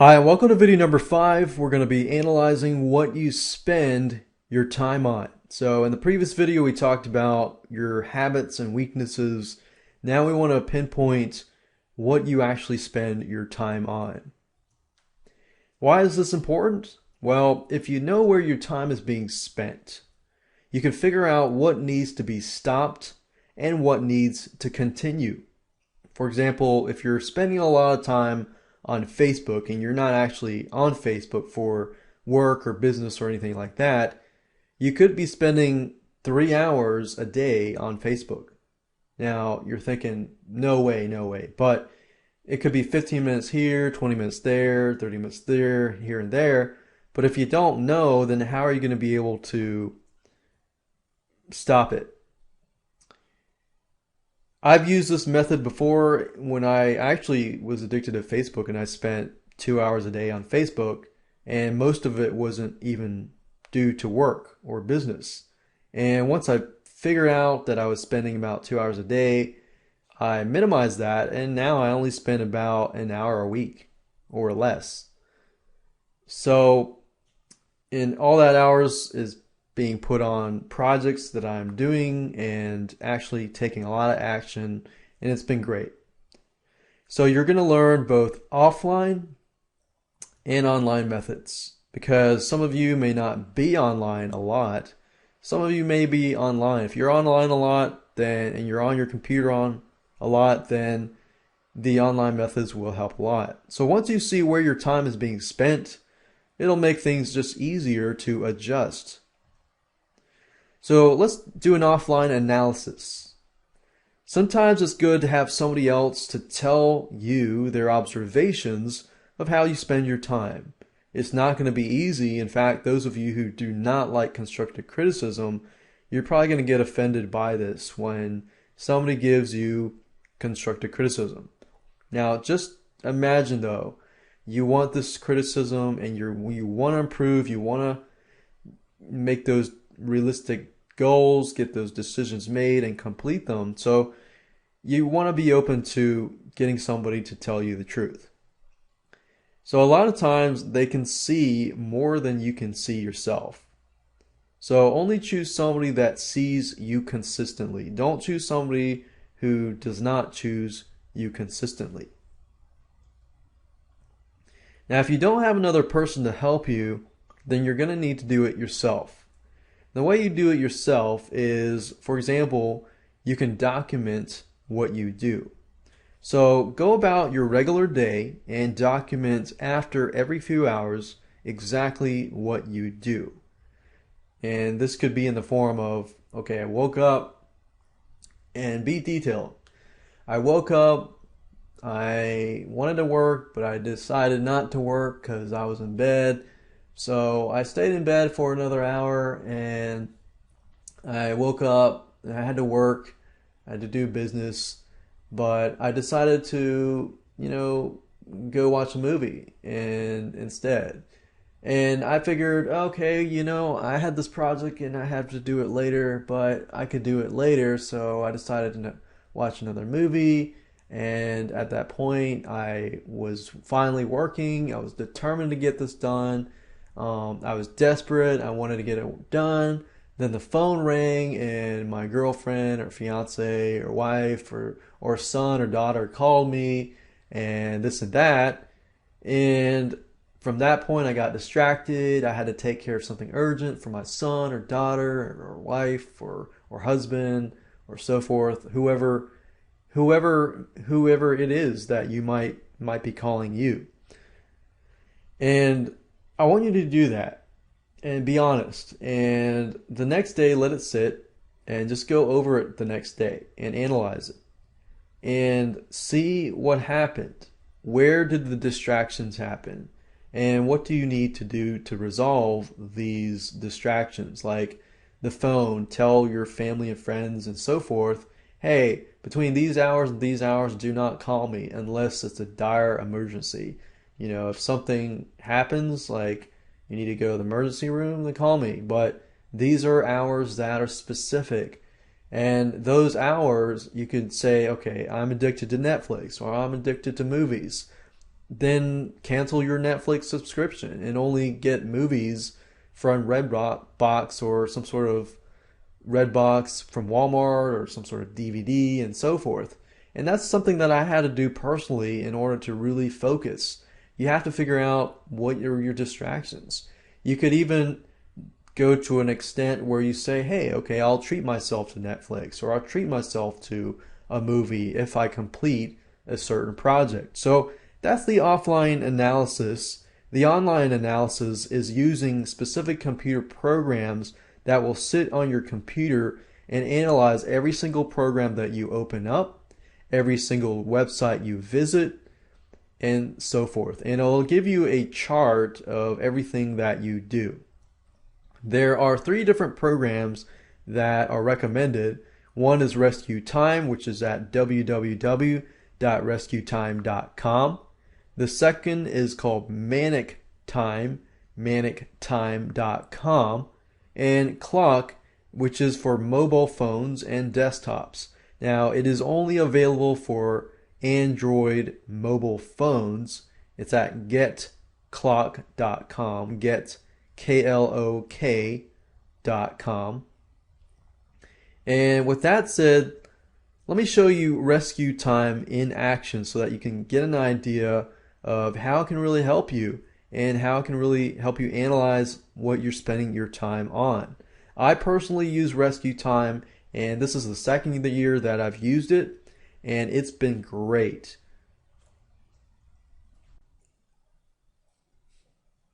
Hi, and welcome to video number 5. We're going to be analyzing what you spend your time on. So in the previous video, we talked about your habits and weaknesses. Now we want to pinpoint what you actually spend your time on. Why is this important? Well, if you know where your time is being spent, you can figure out what needs to be stopped and what needs to continue. For example, if you're spending a lot of time on Facebook and you're not actually on Facebook for work or business or anything like that, you could be spending 3 hours a day on Facebook. Now you're thinking, no way, no way. But it could be 15 minutes here, 20 minutes there, 30 minutes there, here and there. But if you don't know, then how are you going to be able to stop it? I've used this method before when I actually was addicted to Facebook and I spent 2 hours a day on Facebook, and most of it wasn't even due to work or business. And once I figured out that I was spending about 2 hours a day, I minimized that, and now I only spend about an hour a week or less. So, in all that hours is being put on projects that I'm doing and actually taking a lot of action, and it's been great. So you're going to learn both offline and online methods because some of you may not be online a lot. Some of you may be online. If you're online a lot, then and you're on your computer on a lot, then the online methods will help a lot. So once you see where your time is being spent, it'll make things just easier to adjust. So let's do an offline analysis. Sometimes it's good to have somebody else to tell you their observations of how you spend your time. It's not going to be easy. In fact, those of you who do not like constructive criticism, you're probably going to get offended by this when somebody gives you constructive criticism. Now, just imagine though, you want this criticism and you want to improve, you want to make those realistic goals, get those decisions made and complete them. So you want to be open to getting somebody to tell you the truth. So a lot of times they can see more than you can see yourself. So only choose somebody that sees you consistently. Don't choose somebody who does not choose you consistently. Now, if you don't have another person to help you, then you're going to need to do it yourself. The way you do it yourself is, for example, you can document what you do. So go about your regular day and document after every few hours exactly what you do. And this could be in the form of, okay, I woke up, and be detailed. I woke up, I wanted to work, but I decided not to work because I was in bed. So I stayed in bed for another hour and I woke up and I had to work, I had to do business, but I decided to, go watch a movie and instead. And I figured, okay, I had this project and I have to do it later, but I could do it later, so I decided to watch another movie. And at that point, I was finally working. I was determined to get this done. I was desperate. I wanted to get it done. Then the phone rang and my girlfriend or fiance or wife or son or daughter called me and this and that. And from that point, I got distracted. I had to take care of something urgent for my son or daughter or wife or husband or so forth, whoever it is that you might be calling you. And I want you to do that and be honest. And the next day, let it sit and just go over it the next day and analyze it and see what happened. Where did the distractions happen? And what do you need to do to resolve these distractions? Like the phone, tell your family and friends and so forth, hey, between these hours and these hours, do not call me unless it's a dire emergency. If something happens, like you need to go to the emergency room, then call me. But these are hours that are specific. And those hours, you could say, okay, I'm addicted to Netflix or I'm addicted to movies. then cancel your Netflix subscription and only get movies from Redbox or some sort of Redbox from Walmart or some sort of DVD and so forth. And that's something that I had to do personally in order to really focus. You have to figure out what are your distractions. You could even go to an extent where you say, hey, okay, I'll treat myself to Netflix or I'll treat myself to a movie if I complete a certain project. So that's the offline analysis. The online analysis is using specific computer programs that will sit on your computer and analyze every single program that you open up, every single website you visit, and so forth. And it'll give you a chart of everything that you do. There are 3 different programs that are recommended. One is Rescue Time, which is at www.rescuetime.com. The second is called Manic Time, manictime.com. And Clock, which is for mobile phones and desktops. Now, it is only available for Android mobile phones. It's at getklok.com, get KLOK.com. And with that said, let me show you Rescue Time in action so that you can get an idea of how it can really help you and how it can really help you analyze what you're spending your time on. I personally use Rescue Time, and this is the second year that I've used it, and it's been great.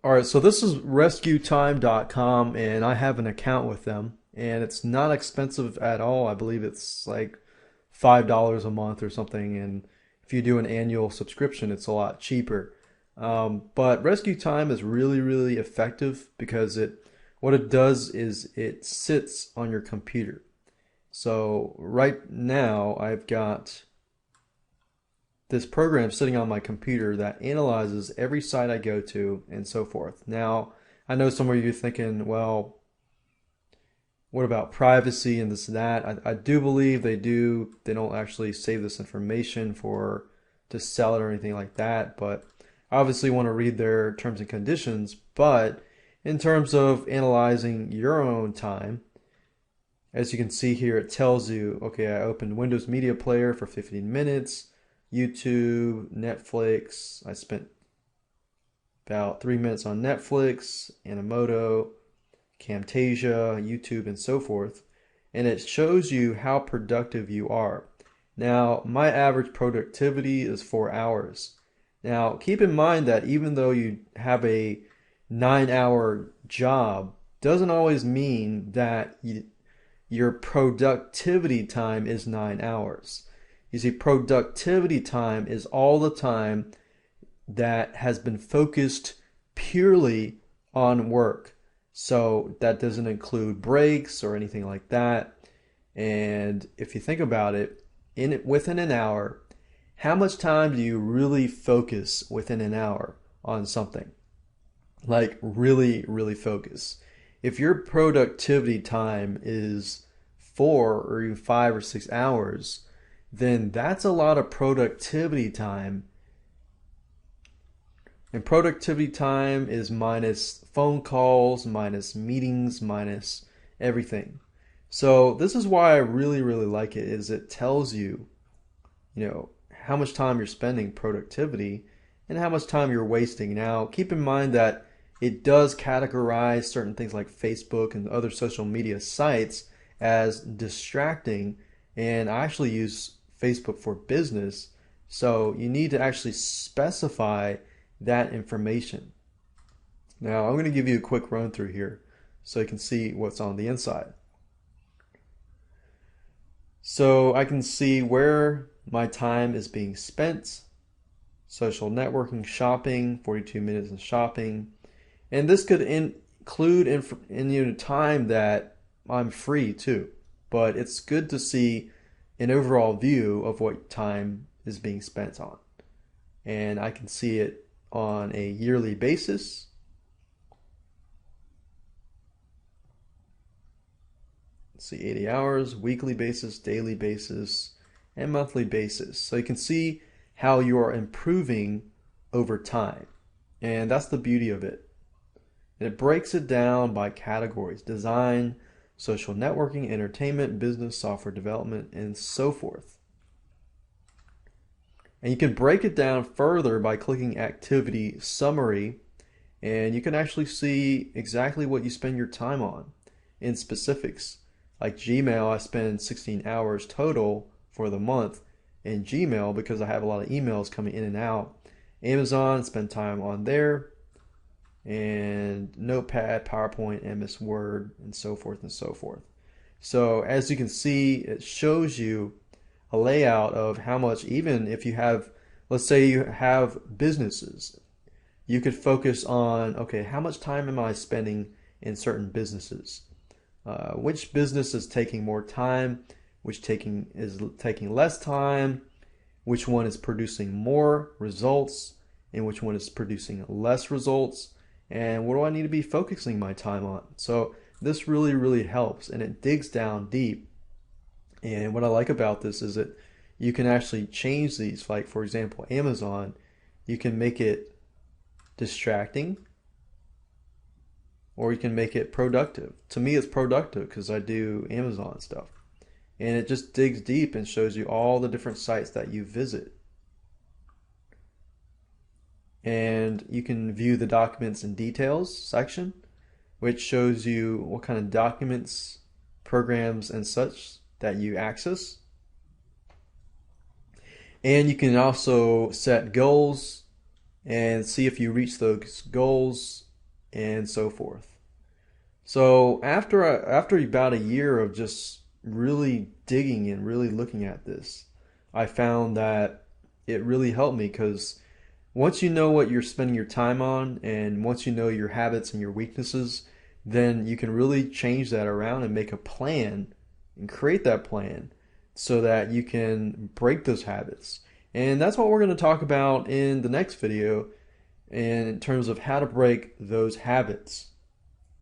All right, so this is rescuetime.com, and I have an account with them, and it's not expensive at all. I believe it's like $5 a month or something, and if you do an annual subscription, it's a lot cheaper. But Rescue Time is really, really effective because what it does is it sits on your computer. So right now I've got this program sitting on my computer that analyzes every site I go to and so forth. Now, I know some of you are thinking, well, what about privacy and this and that? I do believe they don't actually save this information to sell it or anything like that, but I obviously want to read their terms and conditions. But in terms of analyzing your own time, as you can see here, it tells you, okay, I opened Windows Media Player for 15 minutes, YouTube, Netflix. I spent about 3 minutes on Netflix, Animoto, Camtasia, YouTube, and so forth. And it shows you how productive you are. Now, my average productivity is 4 hours. Now, keep in mind that even though you have a 9-hour job, doesn't always mean that your productivity time is 9 hours. You see, productivity time is all the time that has been focused purely on work. So that doesn't include breaks or anything like that. And if you think about it, within an hour, how much time do you really focus within an hour on something? Like really, really focus. If your productivity time is 4 or even 5 or 6 hours, then that's a lot of productivity time. And productivity time is minus phone calls, minus meetings, minus everything. So this is why I really, really like it, is it tells you, how much time you're spending productivity and how much time you're wasting. Now, keep in mind that it does categorize certain things like Facebook and other social media sites as distracting, and I actually use Facebook for business, so you need to actually specify that information. Now, I'm going to give you a quick run through here so you can see what's on the inside. So I can see where my time is being spent: social networking, shopping, 42 minutes in shopping. And this could include in time that I'm free too. But it's good to see an overall view of what time is being spent on. And I can see it on a yearly basis. Let's see, 80 hours, weekly basis, daily basis, and monthly basis. So you can see how you are improving over time. And that's the beauty of it. And it breaks it down by categories: design, social networking, entertainment, business, software development, and so forth. And you can break it down further by clicking activity summary, and you can actually see exactly what you spend your time on in specifics. Like Gmail, I spend 16 hours total for the month in Gmail because I have a lot of emails coming in and out. Amazon, spend time on there, and Notepad, PowerPoint, MS Word, and so forth and so forth. So as you can see, it shows you a layout of how much, even if you have, let's say you have businesses, you could focus on, okay, how much time am I spending in certain businesses? Which business is taking more time? Which is taking less time? Which one is producing more results? And which one is producing less results? And what do I need to be focusing my time on? So this really, really helps, and it digs down deep. And what I like about this is that you can actually change these. Like, for example, Amazon, you can make it distracting, or you can make it productive. To me, it's productive because I do Amazon stuff. And it just digs deep and shows you all the different sites that you visit. And you can view the documents and details section, which shows you what kind of documents, programs, and such that you access. And you can also set goals and see if you reach those goals and so forth. So after about a year of just really digging and really looking at this, I found that it really helped me, because once you know what you're spending your time on, and once you know your habits and your weaknesses, then you can really change that around and make a plan and create that plan so that you can break those habits. And that's what we're going to talk about in the next video in terms of how to break those habits.